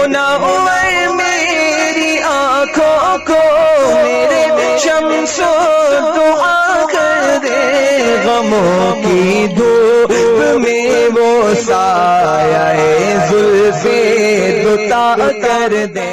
منور میری آنکھوں کو میرے شمس دعا کر دے، غموں کی دھوپ میں وہ سایہ زلف دتا کر دے۔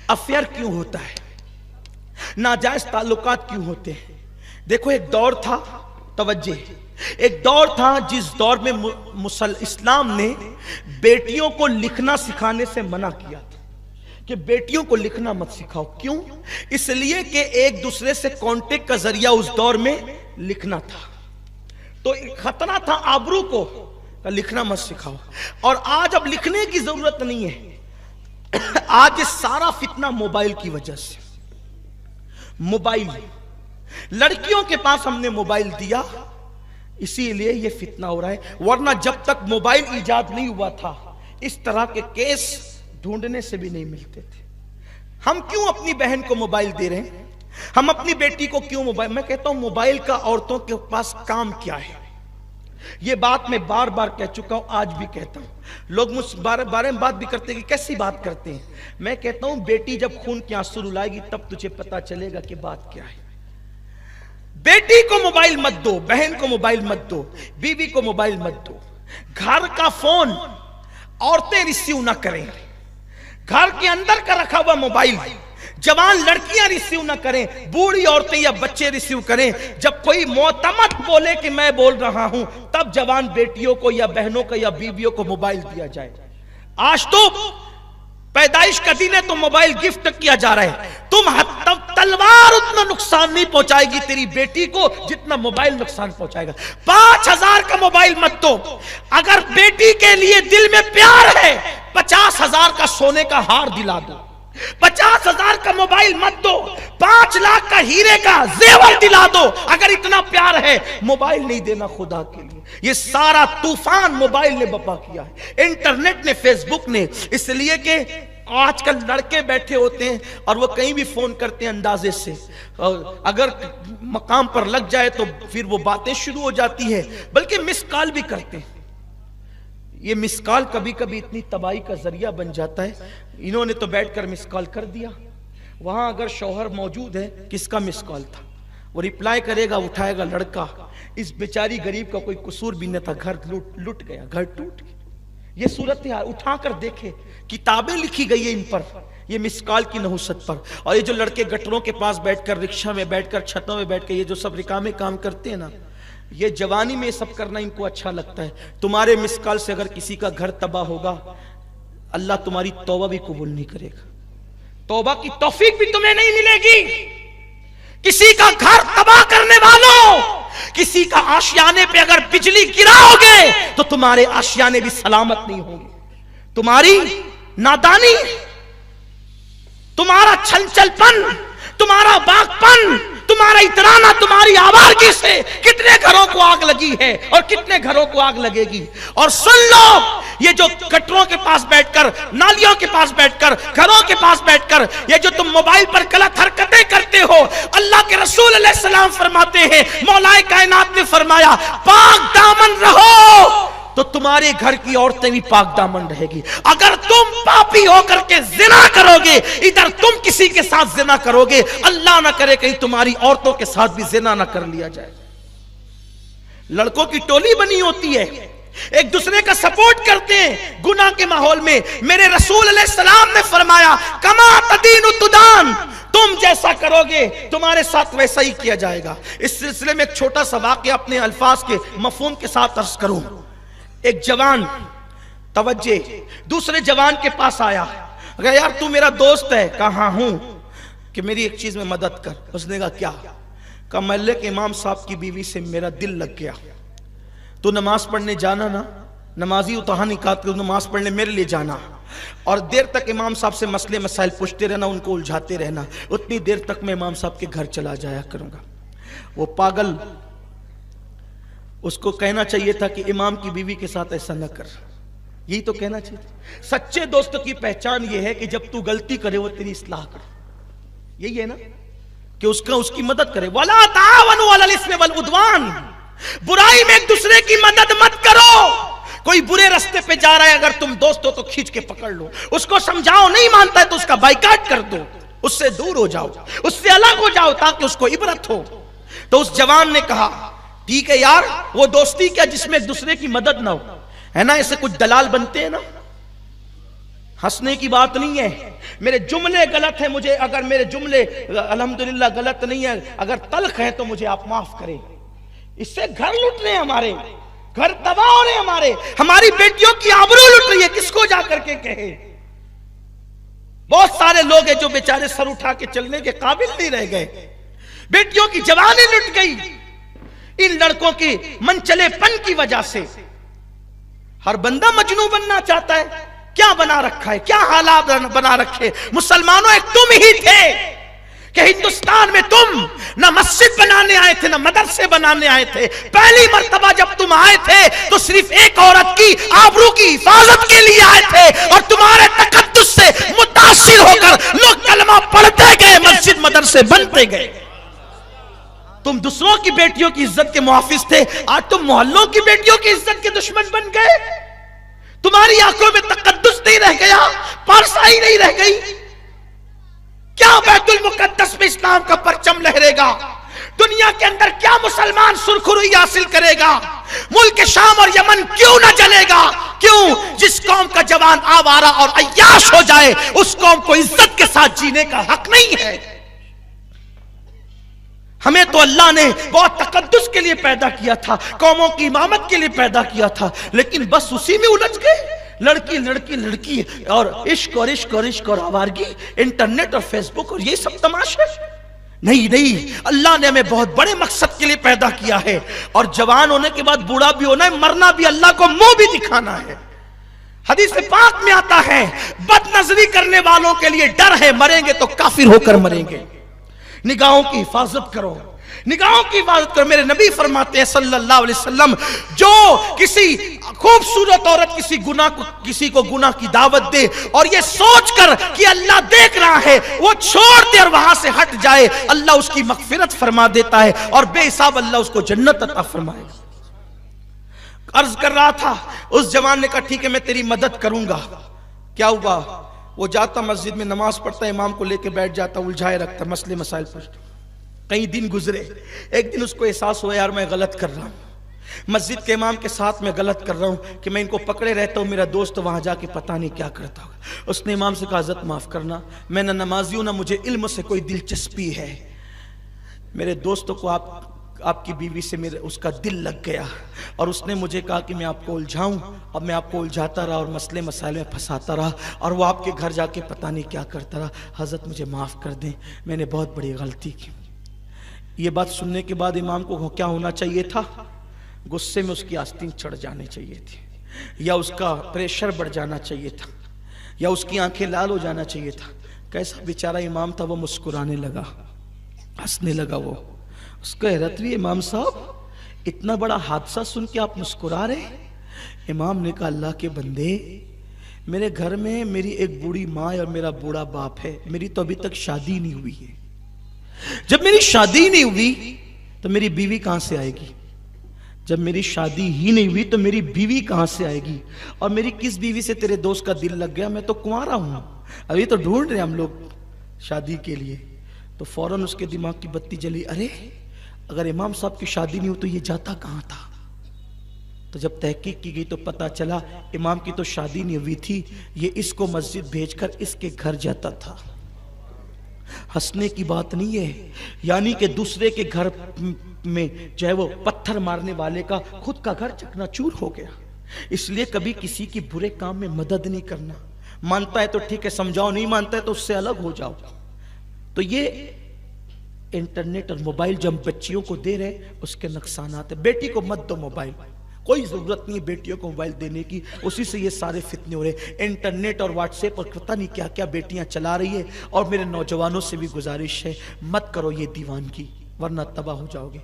افیئر کیوں ہوتا ہے؟ ناجائز تعلقات کیوں ہوتے ہیں؟ دیکھو ایک دور تھا، توجہ، ایک دور تھا جس دور میں اسلام نے بیٹیوں کو لکھنا سکھانے سے منع کیا تھا کہ بیٹیوں کو لکھنا مت سکھاؤ۔ کیوں؟ اس لیے کہ ایک دوسرے سے کانٹیکٹ کا ذریعہ اس دور میں لکھنا تھا، تو خطرہ تھا آبرو کو، لکھنا مت سکھاؤ۔ اور آج اب لکھنے کی ضرورت نہیں ہے، آج سارا فتنہ موبائل کی وجہ سے۔ موبائل، لڑکیوں کے پاس ہم نے موبائل دیا، اسی لیے یہ فتنہ ہو رہا ہے، ورنہ جب تک موبائل ایجاد نہیں ہوا تھا اس طرح کے کیس ڈھونڈنے سے بھی نہیں ملتے تھے۔ ہم کیوں اپنی بہن کو موبائل دے رہے ہیں؟ ہم اپنی بیٹی کو کیوں موبائل؟ میں کہتا ہوں موبائل کا عورتوں کے پاس کام کیا ہے؟ یہ بات میں بار بار کہہ چکا ہوں، آج بھی کہتا ہوں۔ لوگ مجھ بارے میں بات بھی کرتے ہیں کہ کیسی بات کرتے ہیں۔ میں کہتا ہوں بیٹی جب خون کے آنسو رلائے گی تب تجھے پتا چلے گا کہ بات کیا ہے۔ بیٹی کو موبائل مت دو، بہن کو موبائل مت دو، بیوی کو موبائل مت دو۔ گھر کا فون عورتیں ریسیو نہ کریں، گھر کے اندر کا رکھا ہوا موبائل جوان لڑکیاں ریسیو نہ کریں، بوڑھی عورتیں یا بچے ریسیو کریں۔ جب کوئی معتمد بولے کہ میں بول رہا ہوں تب جوان بیٹیوں کو یا بہنوں کو یا بیویوں کو موبائل دیا جائے۔ آج تو پیدائش کا دن ہے تو موبائل گفٹ کیا جا رہا ہے۔ تم تلوار اتنا نقصان نہیں پہنچائے گی تیری بیٹی کو جتنا موبائل نقصان پہنچائے گا۔ 5,000 کا موبائل مت دو۔ اگر بیٹی کے لیے دل میں پیار ہے 50,000 کا سونے کا ہار دلا دو۔ 50,000 کا موبائل مت دو، 5 لاکھ کا ہیرے کا زیور دلا دو۔ اگر اتنا پیار ہے موبائل نہیں دینا خدا کے لیے۔ یہ سارا طوفان موبائل نے بپا کیا ہے، انٹرنیٹ نے، فیس بک نے۔ اس لیے کہ آج کل لڑکے بیٹھے ہوتے ہیں اور وہ کہیں بھی فون کرتے ہیں اندازے سے، اگر مقام پر لگ جائے تو پھر وہ باتیں شروع ہو جاتی ہے، بلکہ مس کال بھی کرتے ہیں۔ یہ مس کال کبھی کبھی اتنی تباہی کا ذریعہ بن جاتا ہے۔ انہوں نے تو بیٹھ کر مس کال کر دیا، وہاں اگر شوہر موجود ہے کس کا مس کال تھا؟ وہ ریپلائی کرے گا، اٹھائے گا لڑکا۔ اس بیچاری غریب کا کوئی قصور بھی نہ تھا، گھر لٹ گیا، گھر ٹوٹ گیا۔ یہ صورتحال اٹھا کر دیکھے، کتابیں لکھی گئی ہیں ان پر، یہ مس کال کی نحوست پر۔ اور یہ جو لڑکے گٹروں کے پاس بیٹھ کر، رکشہ میں بیٹھ کر، چھتوں میں بیٹھ کر یہ جو سب رکامے کام کرتے ہیں نا، یہ جوانی میں سب کرنا ان کو اچھا لگتا ہے۔ تمہارے مس کال سے اگر کسی کا گھر تباہ ہوگا اللہ تمہاری توبہ بھی قبول نہیں کرے گا، توبہ کی توفیق بھی تمہیں نہیں ملے گی۔ کسی کا گھر تباہ کرنے والوں، کسی کا آشیانے پہ اگر بجلی گراؤ گے تو تمہارے آشیانے بھی سلامت نہیں ہوں گے۔ تمہاری نادانی، تمہارا چھل چھل پن، تمہارا باغ پن، تمہارا اترانا، تمہاری آوارگی سے کتنے گھروں کو آگ لگی ہے اور کتنے گھروں کو آگ لگے گی۔ اور سن لو، یہ جو گٹروں کے پاس بیٹھ کر، نالیوں کے پاس بیٹھ کر، گھروں کے پاس بیٹھ کر یہ جو تم موبائل پر غلط حرکتیں کرتے ہو، اللہ کے رسول علیہ السلام فرماتے ہیں، مولا کائنات نے فرمایا پاک دامن رہو تو تمہارے گھر کی عورتیں بھی پاک دامن رہے گی۔ اگر تم پاپی ہو کر کے زنا کرو گے، ادھر تم کسی کے ساتھ زنا کرو گے، اللہ نہ کرے کہیں تمہاری عورتوں کے ساتھ بھی زنا نہ کر لیا جائے۔ لڑکوں کی ٹولی بنی ہوتی ہے، ایک دوسرے کا سپورٹ کرتے ہیں گناہ کے ماحول میں۔ میرے رسول علیہ السلام نے فرمایا کما تدین تدان، تم جیسا کرو گے تمہارے ساتھ ویسا ہی کیا جائے گا۔ اس سلسلے میں ایک چھوٹا سا واقعہ اپنے الفاظ کے مفہوم کے ساتھ عرض کروں۔ ایک جوان، توجہ، دوسرے جوان کے پاس آیا، کہا یار تو میرا دوست ہے، کہا ہوں، کہ میری ایک چیز میں مدد کر۔ اس نے کہا کیا؟ کہا محلے کے امام صاحب کی بیوی سے میرا دل لگ گیا، تو نماز پڑھنے جانا نا، نمازی اتہا نکات کے نماز پڑھنے میرے لیے جانا، اور دیر تک امام صاحب سے مسئلے مسائل پوچھتے رہنا، ان کو الجھاتے رہنا، اتنی دیر تک میں امام صاحب کے گھر چلا جایا کروں گا۔ وہ پاگل، اس کو کہنا چاہیے تھا کہ امام کی بیوی کے ساتھ ایسا نہ کر، یہی تو کہنا چاہیے تھا۔ سچے دوست کی پہچان یہ ہے کہ جب تو غلطی کرے وہ تیری اصلاح کرے، یہی ہے نا، کہ اس کی مدد کرے۔ وَلَا تَعَاوَنُوا عَلَى الْإِثْمِ وَالْعُدْوَانِ، برائی میں ایک دوسرے کی مدد مت کرو۔ کوئی برے راستے پہ جا رہا ہے، اگر تم دوست ہو تو کھینچ کے پکڑ لو، اس کو سمجھاؤ، نہیں مانتا ہے تو اس کا بائیکاٹ کر دو، اس سے دور ہو جاؤ، اس سے الگ ہو جاؤ تاکہ اس کو عبرت ہو۔ تو اس جوان نے کہا ٹھیک ہے یار، وہ دوستی کیا جس میں ایک دوسرے کی مدد نہ ہو، ہے نا، ایسے کچھ دلال بنتے ہیں نا۔ ہنسنے کی بات نہیں ہے، میرے جملے غلط ہیں، مجھے اگر میرے جملے الحمدللہ غلط نہیں ہے، اگر تلخ ہیں تو مجھے آپ معاف کریں۔ اس سے گھر لٹ رہے ہیں، ہمارے گھر تباہ ہو رہے ہیں، ہماری بیٹیوں کی آبرو لٹ رہی ہے، کس کو جا کر کے کہے؟ بہت سارے لوگ ہیں جو بیچارے سر اٹھا کے چلنے کے قابل نہیں رہ گئے، بیٹیوں کی جوانیں لٹ گئی ان لڑکوں کی منچلے پن کی وجہ سے۔ ہر بندہ مجنون بننا چاہتا ہے، کیا بنا رکھا ہے، کیا حالات بنا رکھے۔ مسلمانوں ایک تم ہی تھے کہ ہندوستان میں تم نہ مسجد بنانے آئے تھے نہ مدرسے بنانے آئے تھے، پہلی مرتبہ جب تم آئے تھے تو صرف ایک عورت کی آبرو کی حفاظت کے لیے آئے تھے، اور تمہارے تقدس سے متاثر ہو کر لوگ کلمہ پڑھتے گئے، مسجد مدرسے بنتے گئے۔ تم دوسروں کی بیٹیوں کی عزت کے محافظ تھے، آج تم محلوں کی بیٹیوں کی عزت کے دشمن بن گئے۔ تمہاری آنکھوں میں تقدس نہیں رہ گیا، پارسائی نہیں رہ گئی۔ کیا بیت المقدس میں اسلام کا پرچم لہرے گا؟ دنیا کے اندر کیا مسلمان سرخروئی حاصل کرے گا؟ ملک شام اور یمن کیوں نہ جلے گا؟ کیوں؟ جس قوم کا جوان آوارہ اور عیاش ہو جائے، اس قوم کو عزت کے ساتھ جینے کا حق نہیں ہے۔ ہمیں تو اللہ نے بہت تقدس کے لیے پیدا کیا تھا، قوموں کی امامت کے لیے پیدا کیا تھا، لیکن بس اسی میں الجھ گئے۔ لڑکی لڑکی لڑکی اور عشق اور عشق اور عشق اور آوارگی، انٹرنیٹ اور فیس بک اور یہ سب تماشے۔ نہیں، اللہ نے ہمیں بہت بڑے مقصد کے لیے پیدا کیا ہے، اور جوان ہونے کے بعد بوڑھا بھی ہونا ہے، مرنا بھی اللہ کو منہ بھی دکھانا ہے۔ حدیث پاک میں آتا ہے بد نظری کرنے والوں کے لیے ڈر ہے، مریں گے تو کافر ہو کر مریں گے۔ نگاہوں کی حفاظت کرو، نگاہوں کی حفاظت کرو۔ میرے نبی فرماتے ہیں صلی اللہ علیہ وسلم، جو کسی خوبصورت عورت کسی کو گناہ کی دعوت دے اور یہ سوچ کر کہ اللہ دیکھ رہا ہے، وہ چھوڑ دے اور وہاں سے ہٹ جائے، اللہ اس کی مغفرت فرما دیتا ہے اور بے حساب اللہ اس کو جنت عطا فرمائے گا۔ عرض کر رہا تھا، اس جوان نے کہا ٹھیک ہے میں تیری مدد کروں گا۔ کیا ہوا؟ وہ جاتا مسجد میں نماز پڑھتا، امام کو لے کے بیٹھ جاتا، الجھائے رکھتا، مسئلے مسائل پوچھتا۔ کئی دن گزرے، ایک دن اس کو احساس ہوا یار میں غلط کر رہا ہوں، مسجد کے امام کے ساتھ میں غلط کر رہا ہوں کہ میں ان کو پکڑے رہتا ہوں، میرا دوست وہاں جا کے پتہ نہیں کیا کرتا ہوگا۔ اس نے امام سے کہا حضرت معاف کرنا، میں نہ نمازی ہوں نہ مجھے علم سے کوئی دلچسپی ہے، میرے دوستوں کو آپ کی بیوی سے اس کا دل لگ گیا، اور اس نے مجھے کہا کہ میں آپ کو الجھاؤں، اب میں آپ کو الجھاتا رہا اور مسئلے مسائل میں پھنساتا رہا، اور وہ آپ کے گھر جا کے پتہ نہیں کیا کرتا رہا، حضرت مجھے معاف کر دیں، میں نے بہت بڑی غلطی کی۔ یہ بات سننے کے بعد امام کو کیا ہونا چاہیے تھا؟ غصے میں اس کی آستین چڑھ جانی چاہیے تھی، یا اس کا پریشر بڑھ جانا چاہیے تھا، یا اس کی آنکھیں لال ہو جانا چاہیے تھا۔ کیسا بیچارہ امام تھا، وہ مسکرانے لگا، ہنسنے لگا۔ وہ اس کو حیرت ہوئی، امام صاحب اتنا بڑا حادثہ سن کے آپ مسکرا رہے؟ امام نے کہا اللہ کے بندے، میرے گھر میں میری ایک بوڑھی ماں اور میرا بوڑھا باپ ہے، میری تو ابھی تک شادی نہیں ہوئی ہے، جب میری شادی نہیں ہوئی تو میری بیوی کہاں سے آئے گی؟ جب میری شادی ہی نہیں ہوئی تو میری بیوی کہاں سے آئے گی؟ اور میری کس بیوی سے تیرے دوست کا دل لگ گیا؟ میں تو کنوارا ہوں، ابھی تو ڈھونڈ رہے ہم لوگ شادی کے لیے۔ تو فوراً اس کے دماغ کی بتی جلی، ارے اگر امام صاحب کی شادی نہیں ہو تو یہ جاتا کہاں تھا؟ تو جب تحقیق کی گئی تو پتا چلا امام کی تو شادی نہیں ہوئی تھی، یہ اس کو مسجد بھیج کر اس کے گھر جاتا تھا۔ ہنسنے کی بات نہیں ہے، یعنی کہ دوسرے کے گھر میں جو ہے وہ پتھر مارنے والے کا خود کا گھر چکنا چور ہو گیا۔ اس لیے کبھی کسی کی برے کام میں مدد نہیں کرنا، مانتا ہے تو ٹھیک ہے سمجھاؤ، نہیں مانتا ہے تو اس سے الگ ہو جاؤ۔ تو یہ انٹرنیٹ اور موبائل جو ہم بچیوں کو دے رہے اس کے نقصانات ہیں۔ بیٹی کو مت دو موبائل، کوئی ضرورت نہیں ہے بیٹیوں کو موبائل دینے کی، اسی سے یہ سارے فتنے ہو رہے۔ انٹرنیٹ اور واٹس ایپ اور پتہ نہیں کیا کیا بیٹیاں چلا رہی ہے، اور میرے نوجوانوں سے بھی گزارش ہے مت کرو یہ دیوانگی، ورنہ تباہ ہو جاؤ گے۔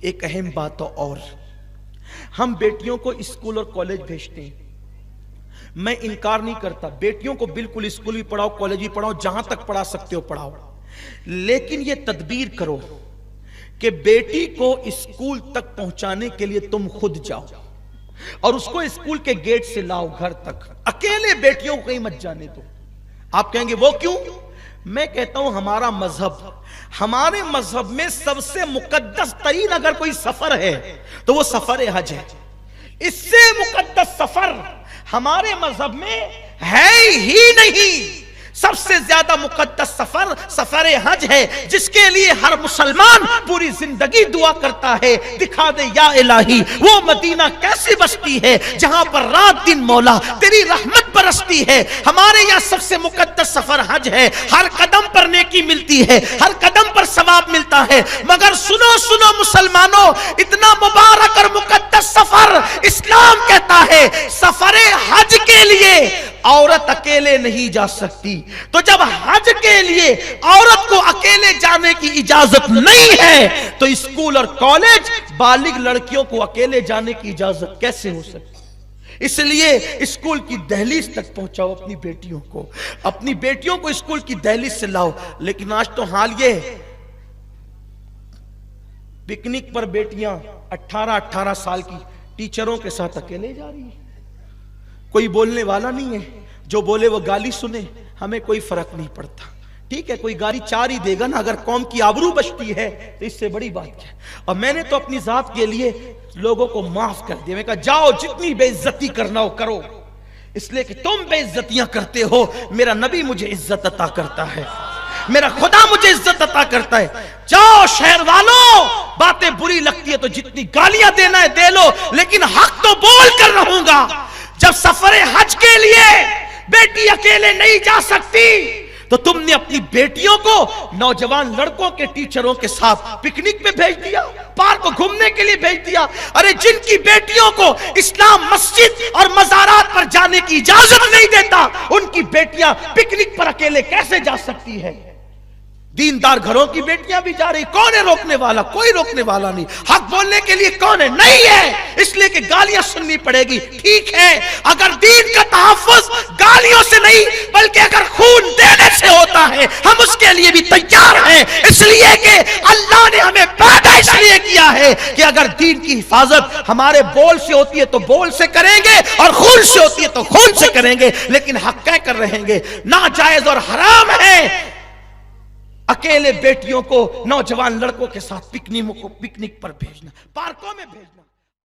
ایک اہم بات اور، ہم بیٹیوں کو اسکول اور کالج بھیجتے ہیں، میں انکار نہیں کرتا، بیٹیوں کو بالکل اسکول بھی پڑھاؤ، کالج بھی پڑھاؤ، جہاں تک پڑھا سکتے ہو پڑھاؤ، لیکن یہ تدبیر کرو کہ بیٹی کو اسکول تک پہنچانے کے لیے تم خود جاؤ۔ اور اس کو اسکول کے گیٹ سے لاؤ گھر تک، اکیلے بیٹیوں کو کہیں مت جانے دو۔ آپ کہیں گے وہ کیوں؟ میں کہتا ہوں ہمارے مذہب میں سب سے مقدس ترین اگر کوئی سفر ہے تو وہ سفر حج ہے۔ اس سے مقدس سفر ہمارے مذہب میں ہے ہی نہیں۔ سب سے زیادہ مقدس سفر سفر حج ہے، جس کے لیے ہر مسلمان پوری زندگی دعا کرتا ہے، دکھا دے یا الہی وہ مدینہ کیسی بستی ہے جہاں پر رات دن مولا تیری رحمت برستی ہے۔ ہمارے یہاں سب سے مقدس سفر حج ہے، ہر قدم پر نیکی ملتی ہے، ہر قدم پر ثواب ملتا ہے۔ مگر سنو مسلمانوں، اتنا مبارک اور مقدس سفر اسلام کہتا ہے سفر حج کے لیے عورت اکیلے نہیں جا سکتی۔ تو جب حج کے لیے عورت کو اکیلے جانے کی اجازت نہیں ہے تو اسکول اور کالج بالغ لڑکیوں کو اکیلے جانے کی اجازت کیسے ہو سکتی؟ اس لیے اسکول کی دہلیز تک پہنچاؤ اپنی بیٹیوں کو اسکول کی دہلیز سے لاؤ۔ لیکن آج تو حال یہ پکنک پر بیٹیاں 18 سال کی ٹیچروں کے ساتھ اکیلے جا رہی ہیں، کوئی بولنے والا نہیں ہے، جو بولے وہ گالی سنے، ہمیں کوئی فرق نہیں پڑتا۔ ٹھیک ہے، کوئی گالی چار ہی دے گا نا، اگر قوم کی آبرو بچتی ہے تو اس سے بڑی بات کیا ہے۔ اور میں نے تو اپنی ذات کے لیے لوگوں کو معاف کر دیا، میں کہا جاؤ جتنی بے عزتی کرنا ہو کرو، اس لیے کہ تم بے عزتیاں کرتے ہو، میرا نبی مجھے عزت عطا کرتا ہے، میرا خدا مجھے عزت عطا کرتا ہے۔ جاؤ شہر والوں، باتیں بری لگتی ہے تو جتنی گالیاں دینا ہے دے لو، لیکن حق تو بول کر رہوں گا۔ جب سفر حج کے لیے بیٹی اکیلے نہیں جا سکتی تو تم نے اپنی بیٹیوں کو نوجوان لڑکوں کے ٹیچروں کے ساتھ پکنک میں بھیج دیا، پارک کو گھومنے کے لیے بھیج دیا۔ ارے جن کی بیٹیوں کو اسلام مسجد اور مزارات پر جانے کی اجازت نہیں دیتا، ان کی بیٹیاں پکنک پر اکیلے کیسے جا سکتی ہے؟ دیندار گھروں کی بیٹیاں بھی جا رہی، کون ہے روکنے والا؟ کوئی روکنے والا نہیں۔ حق بولنے کے لیے کون ہے؟ نہیں ہے، اس لیے کہ گالیاں سننی پڑے گی۔ ٹھیک ہے، اگر دین کا تحفظ گالیوں سے نہیں بلکہ اگر خون دینے سے ہوتا ہے ہم اس کے لیے بھی تیار ہیں، اس لیے کہ اللہ نے ہمیں پیدا اس لیے کیا ہے کہ اگر دین کی حفاظت ہمارے بول سے ہوتی ہے تو بول سے کریں گے، اور خون سے ہوتی ہے تو خون سے کریں گے، لیکن حق کہہ کر رہیں گے۔ ناجائز اور حرام ہے اکیلے بیٹیوں کو نوجوان لڑکوں کے ساتھ پکنک پر بھیجنا، پارکوں میں بھیجنا۔